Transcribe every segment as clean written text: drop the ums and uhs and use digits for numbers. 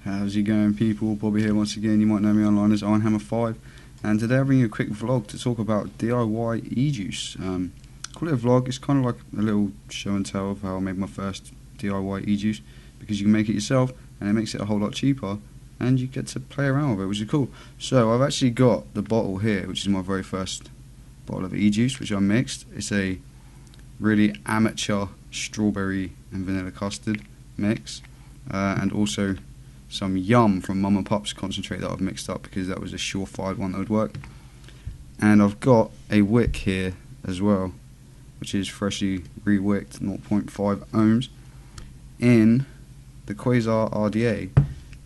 How's it going, people? Bobby here once again. You might know me online as IronHammer5, and today I'll bring you a quick vlog to talk about DIY e-juice. Call it a vlog. It's kind of like a little show and tell of how I made my first DIY e-juice, because you can make it yourself and it makes it a whole lot cheaper and you get to play around with it, which is cool. So I've actually got the bottle here, which is my very first bottle of e-juice, which I mixed. It's a really amateur strawberry and vanilla custard mix, and also some Yum from Mum and Pop's concentrate that I've mixed up because that was a surefire one that would work. And I've got a wick here as well, which is freshly re-wicked, 0.5 ohms, in the Quasar RDA,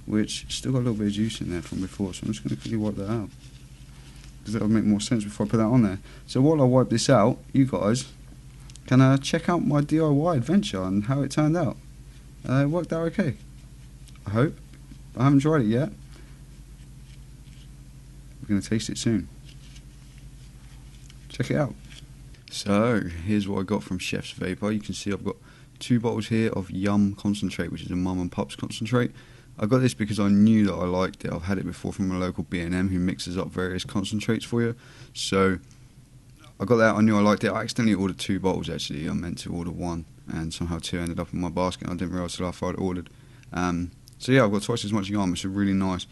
which still got a little bit of juice in there from before, so I'm just going to quickly wipe that out, because that'll make more sense before I put that on there. So while I wipe this out, you guys can check out my DIY adventure and how it turned out. It worked out okay, I hope. I haven't tried it yet. We're going to taste it soon. Check it out. So here's what I got from Chef's Vapor. You can see I've got 2 bottles here of Yum concentrate, which is a Mum and Pop's concentrate. I got this because I knew that I liked it. I've had it before from a local B&M who mixes up various concentrates for you. So I got that, I knew I liked it. I accidentally ordered 2 bottles actually. I meant to order 1 and somehow 2 ended up in my basket. I didn't realise till after I'd ordered. So yeah, I've got twice as much Yum. It's a really nice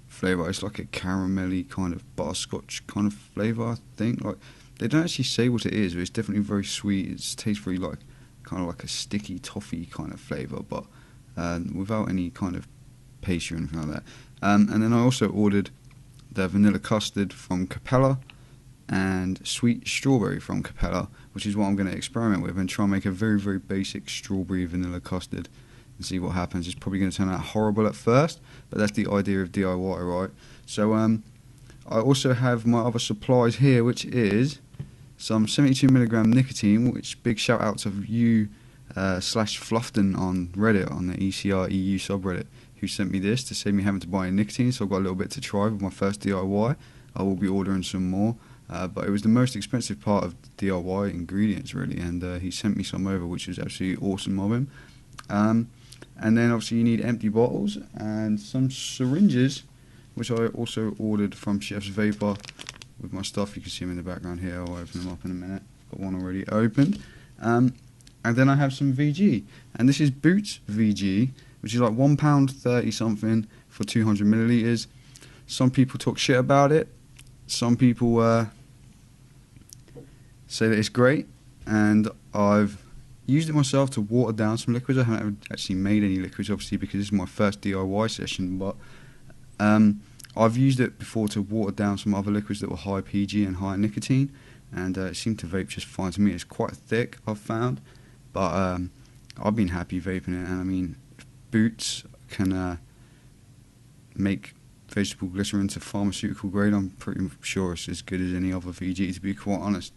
flavour. It's like a caramelly kind of butterscotch kind of flavour, I think. Like, they don't actually say what it is, but it's definitely very sweet. It tastes very like kind of like a sticky toffee kind of flavour, but without any kind of pastry or anything like that. And then I also ordered the vanilla custard from Capella and sweet strawberry from Capella, which is what I'm going to experiment with and try and make a very, very basic strawberry vanilla custard and see what happens. It's probably going to turn out horrible at first, but that's the idea of DIY, right? So I also have my other supplies here, which is some 72mg nicotine, which big shout out to you /Fluffton on Reddit, on the ECR EU subreddit, who sent me this to save me having to buy nicotine. So I've got a little bit to try with my first DIY. I will be ordering some more, but it was the most expensive part of DIY ingredients really, and he sent me some over, which was absolutely awesome of him. And then obviously you need empty bottles and some syringes, which I also ordered from Chef's Vapor with my stuff. You can see them in the background here. I'll open them up in a minute. Got one already opened. And then I have some VG, and this is Boots VG, which is like £1.30 something for 200 millilitres. Some people talk shit about it. Some people say that it's great, and I've used it myself to water down some liquids. I haven't actually made any liquids, obviously, because this is my first DIY session, but I've used it before to water down some other liquids that were high PG and high nicotine, and it seemed to vape just fine to me. It's quite thick, I've found, but I've been happy vaping it. And I mean, if Boots can make vegetable glycerin to pharmaceutical grade, I'm pretty sure it's as good as any other VG, to be quite honest.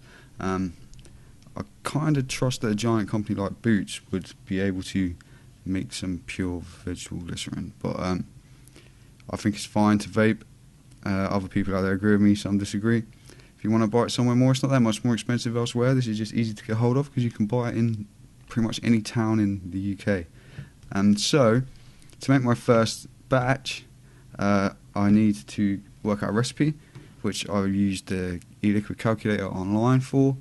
I kind of trust that a giant company like Boots would be able to make some pure vegetable glycerin, but I think it's fine to vape. Other people out there agree with me, some disagree. If you want to buy it somewhere more, it's not that much more expensive elsewhere. This is just easy to get hold of because you can buy it in pretty much any town in the UK. And so, to make my first batch, I need to work out a recipe, which I used the e-liquid calculator online for.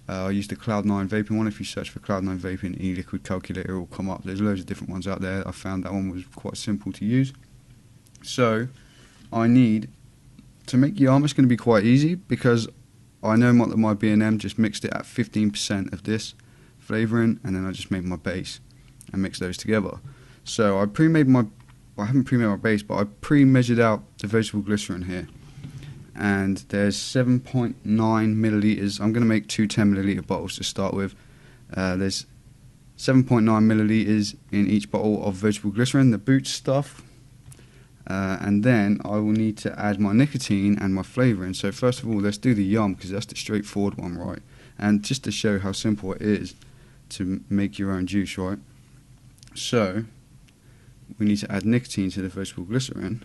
I used the Cloud9 vaping one. If you search for Cloud9 vaping e-liquid calculator, it will come up. There's loads of different ones out there. I found that one was quite simple to use. So I need to make Yum. It's going to be quite easy because I know that my B&M just mixed it at 15% of this flavouring, and then I just made my base and mixed those together. So I haven't pre-made my base, but I pre-measured out the vegetable glycerin here. And there's 7.9 millilitres. I'm going to make 2 10ml bottles to start with. There's 7.9 millilitres in each bottle of vegetable glycerin, the Boots stuff. And then I will need to add my nicotine and my flavouring. So first of all, let's do the Yum, because that's the straightforward one, right? And just to show how simple it is to make your own juice, right? So we need to add nicotine to the vegetable glycerin,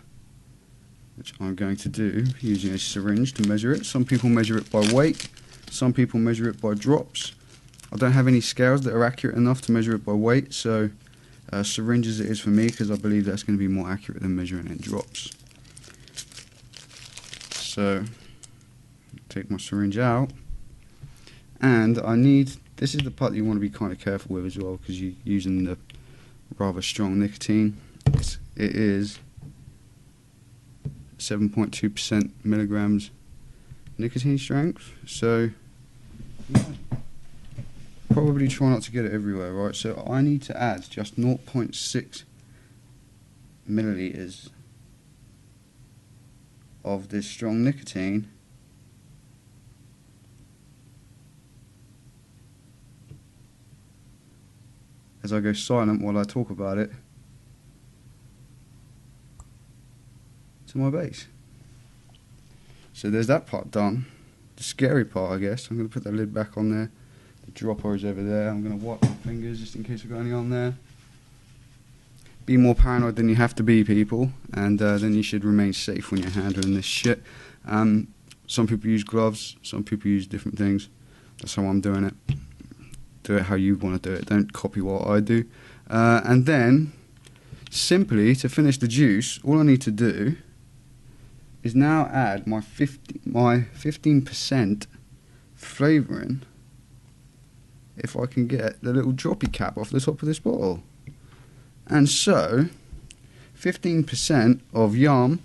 which I'm going to do using a syringe to measure it. Some people measure it by weight, some people measure it by drops. I don't have any scales that are accurate enough to measure it by weight, so syringe as it is for me, because I believe that's going to be more accurate than measuring in drops. So take my syringe out, and I need, this is the part that you want to be kind of careful with as well, because you're using the rather strong nicotine. It is 7.2% milligrams nicotine strength, so probably try not to get it everywhere, right? So I need to add just 0.6 milliliters of this strong nicotine as I go silent while I talk about it to my base. So there's that part done. The scary part, I guess, I'm going to put the lid back on there. The dropper is over there. I'm going to wipe my fingers just in case I've got any on there. Be more paranoid than you have to be, people, and then you should remain safe when you're handling this shit. Some people use gloves, some people use different things. That's how I'm doing it. Do it how you want to do it. Don't copy what I do. And then, simply, to finish the juice, all I need to do is now add my 15% flavouring, if I can get the little droppy cap off the top of this bottle. And so, 15% of yum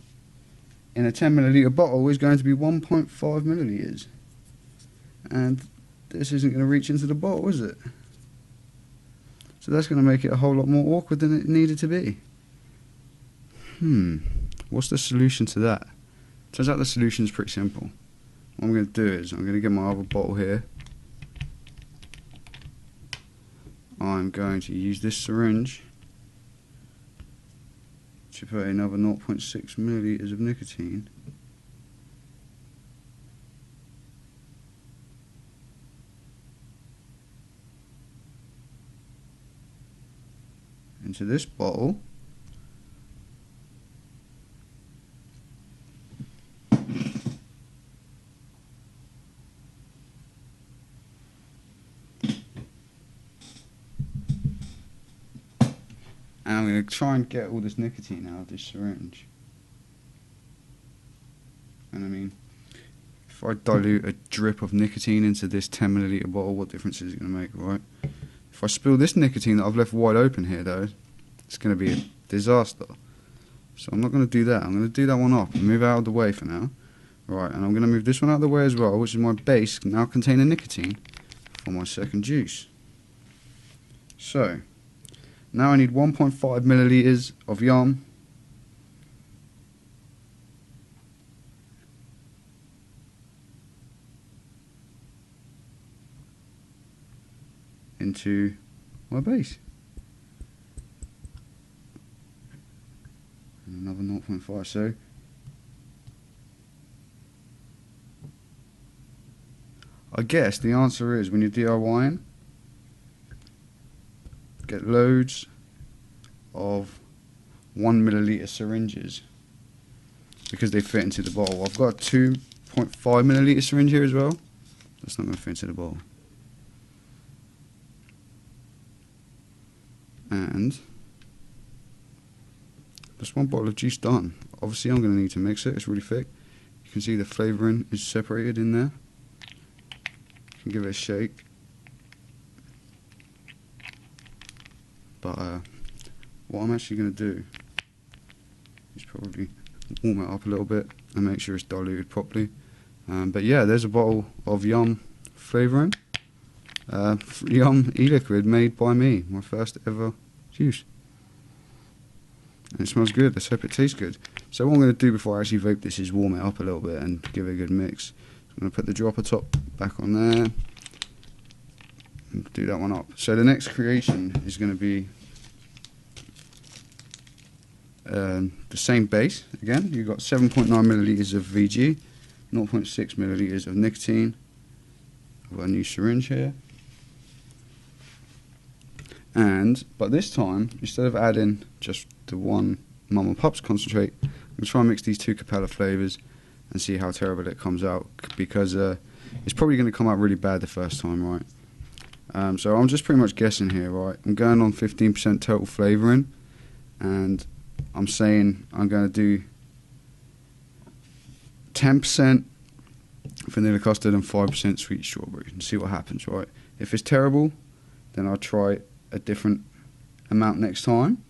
in a 10 milliliter bottle is going to be 1.5 milliliters. And this isn't going to reach into the bottle, is it? So that's going to make it a whole lot more awkward than it needed to be. What's the solution to that? Turns out the solution is pretty simple. What I'm going to do is, I'm going to get my other bottle here. I'm going to use this syringe to put another 0.6 milliliters of nicotine into this bottle. And I'm going to try and get all this nicotine out of this syringe. And I mean, if I dilute a drip of nicotine into this 10 milliliter bottle, what difference is it going to make, right? If I spill this nicotine that I've left wide open here, though, it's going to be a disaster. So I'm not going to do that. I'm going to do that one up and move it out of the way for now. Right, and I'm going to move this one out of the way as well, which is my base, now containing nicotine, for my second juice. So, now I need 1.5 milliliters of yum. Into my base. And another 0.5, so I guess the answer is, when you're DIYing, get loads of 1 milliliter syringes because they fit into the bottle. I've got a 2.5 milliliter syringe here as well. That's not going to fit into the bottle. And that's one bottle of juice done. Obviously I'm going to need to mix it. It's really thick. You can see the flavouring is separated in there. You can give it a shake. But what I'm actually going to do is probably warm it up a little bit and make sure it's diluted properly. But yeah, there's a bottle of yum flavouring. Yum e-liquid made by me, my first ever juice. And it smells good. Let's hope it tastes good. So what I'm going to do before I actually vape this is warm it up a little bit and give it a good mix. I'm going to put the dropper top back on there and do that one up. So the next creation is going to be the same base. Again, you've got 7.9 milliliters of VG, 0.6 milliliters of nicotine. I've got a new syringe here. But this time, instead of adding just the one Mum & Pups concentrate, I'm going to try and mix these two Capella flavours and see how terrible it comes out, because it's probably going to come out really bad the first time, right? So I'm just pretty much guessing here, right? I'm going on 15% total flavouring, and I'm saying I'm going to do 10% vanilla custard and 5% sweet strawberry and see what happens, right? If it's terrible, then I'll try a different amount next time.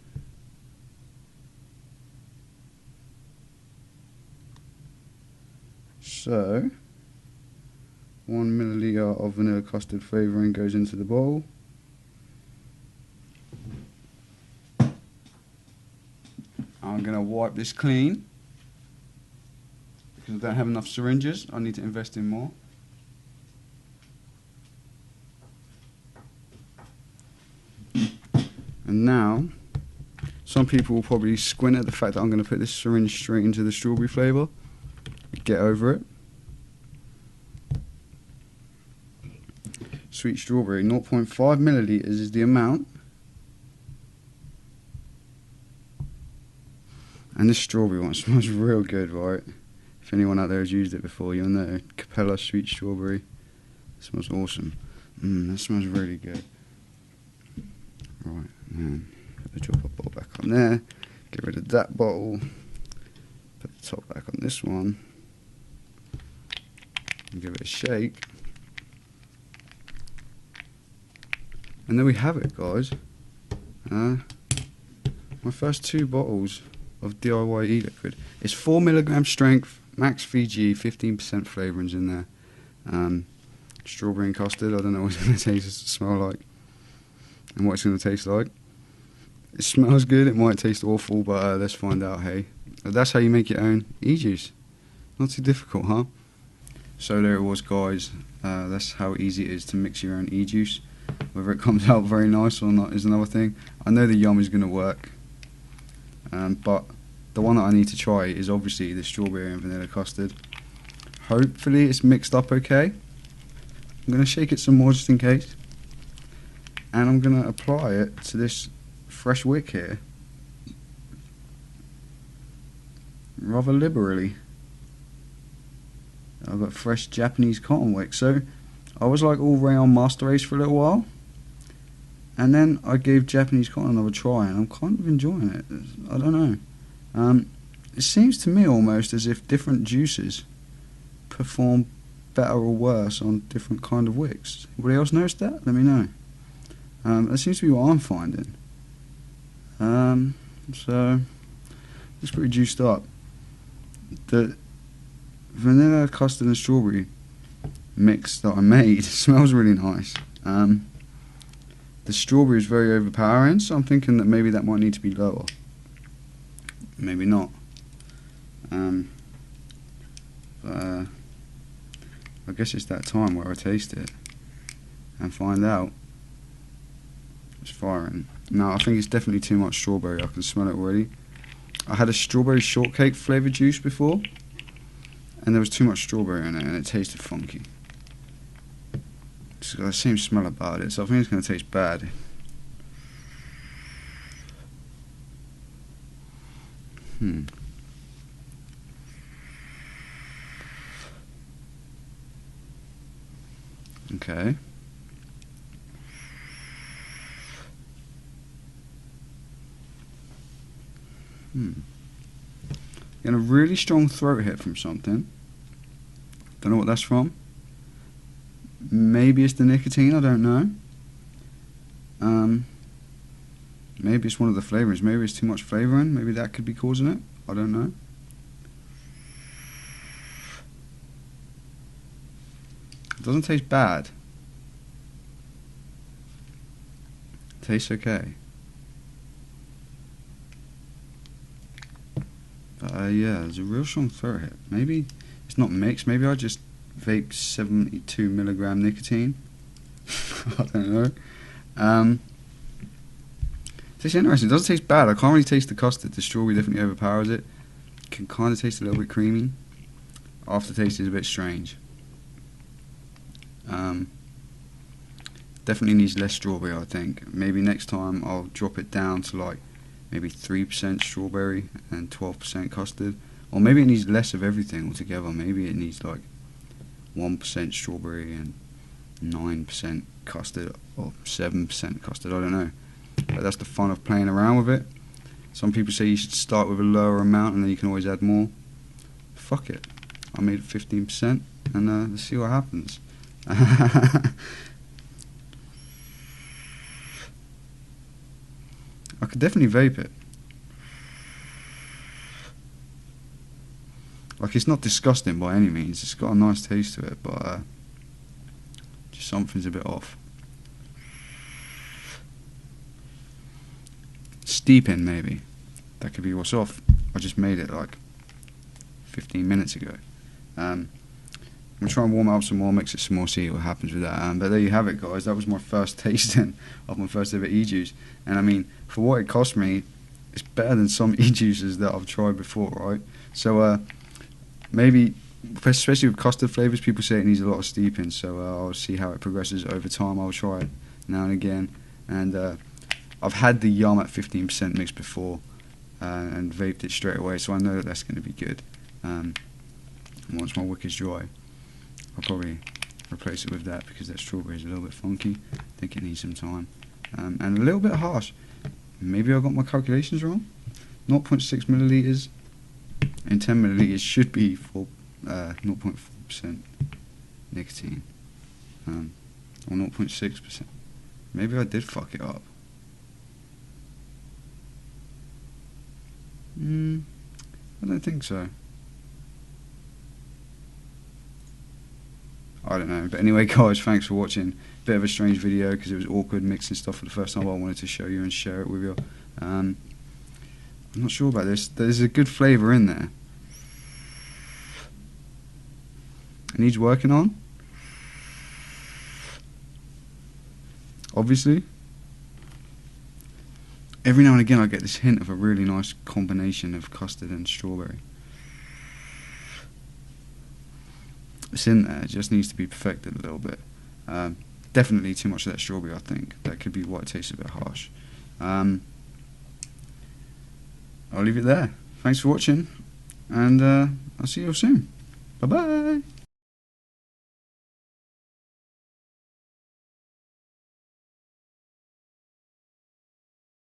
So 1 milliliter of vanilla custard flavouring goes into the bowl. I'm going to wipe this clean because I don't have enough syringes. I need to invest in more. And now, some people will probably squint at the fact that I'm going to put this syringe straight into the strawberry flavour. Get over it. Sweet strawberry, 0.5 millilitres is the amount. And this strawberry one smells real good, right? If anyone out there has used it before, you'll know. Capella sweet strawberry. It smells awesome. That smells really good. Right, man. Put the dropper bottle back on there. Get rid of that bottle. Put the top back on this one. And give it a shake. And there we have it, guys. My first 2 bottles of DIY e-liquid. It's 4 milligram strength, max VG, 15% flavourings in there. Strawberry and custard. I don't know what it's going to taste, smell like, and what it's going to taste like. It smells good. It might taste awful, but let's find out. Hey, that's how you make your own e-juice. Not too difficult, huh? So there it was, guys. That's how easy it is to mix your own e-juice. Whether it comes out very nice or not is another thing. I know the yum is going to work, but the one that I need to try is obviously the strawberry and vanilla custard. Hopefully it's mixed up okay. I'm going to shake it some more just in case, and I'm going to apply it to this fresh wick here rather liberally. I've got fresh Japanese cotton wick. So I was like all rayon master race for a little while, and then I gave Japanese cotton another try, and I'm kind of enjoying it. I don't know. It seems to me almost as if different juices perform better or worse on different kind of wicks. Anybody else notice that? Let me know. That seems to be what I'm finding. So it's pretty juiced up. The vanilla, custard and strawberry mix that I made smells really nice. The strawberry is very overpowering, so I'm thinking that maybe that might need to be lower. Maybe not. I guess it's that time where I taste it and find out. It's firing. No, I think it's definitely too much strawberry. I can smell it already. I had a strawberry shortcake flavoured juice before, and there was too much strawberry in it, and it tasted funky. It's got the same smell about it, so I think it's going to taste bad. Okay. Getting a really strong throat hit from something. Don't know what that's from. Maybe it's the nicotine, I don't know. Maybe it's one of the flavourings. Maybe it's too much flavouring. Maybe that could be causing it. I don't know. It doesn't taste bad. It tastes okay. But yeah, there's a real strong throat hit. Maybe it's not mixed. Maybe I just vaped 72 milligram nicotine. I don't know. Tastes interesting. It doesn't taste bad. I can't really taste the custard. The strawberry definitely overpowers it. Can kind of taste a little bit creamy. Aftertaste is a bit strange. Definitely needs less strawberry, I think. Maybe next time I'll drop it down to like maybe 3% strawberry and 12% custard. Or maybe it needs less of everything altogether. Maybe it needs like 1% strawberry and 9% custard or 7% custard, I don't know. But that's the fun of playing around with it. Some people say you should start with a lower amount and then you can always add more. Fuck it. I made it 15% and let's see what happens. I could definitely vape it. Like, it's not disgusting by any means. It's got a nice taste to it, but just something's a bit off. Steeping, maybe. That could be what's off. I just made it like 15 minutes ago. I'm going to try and warm it up some more, mix it some more, see what happens with that. But there you have it, guys. That was my first tasting of my first ever e-juice. And I mean, for what it cost me, it's better than some e-juices that I've tried before, right? So, maybe, especially with custard flavours, people say it needs a lot of steeping, so I'll see how it progresses over time. I'll try it now and again. And I've had the Yum at 15% mix before and vaped it straight away, so I know that that's going to be good. And once my wick is dry, I'll probably replace it with that because that strawberry is a little bit funky. I think it needs some time. And a little bit harsh. Maybe I got my calculations wrong. 0.6 millilitres in 10 millilitres should be 0.4% nicotine. Or 0.6%. Maybe I did fuck it up. I don't think so. I don't know, but anyway, guys, thanks for watching. Bit of a strange video because it was awkward mixing stuff for the first time, but I wanted to show you and share it with you. I'm not sure about this. There's a good flavour in there. It needs working on, obviously. Every now and again I get this hint of a really nice combination of custard and strawberry. It's in there, it just needs to be perfected a little bit. Definitely too much of that strawberry, I think. That could be why it tastes a bit harsh. I'll leave it there. Thanks for watching, and I'll see you all soon. Bye bye.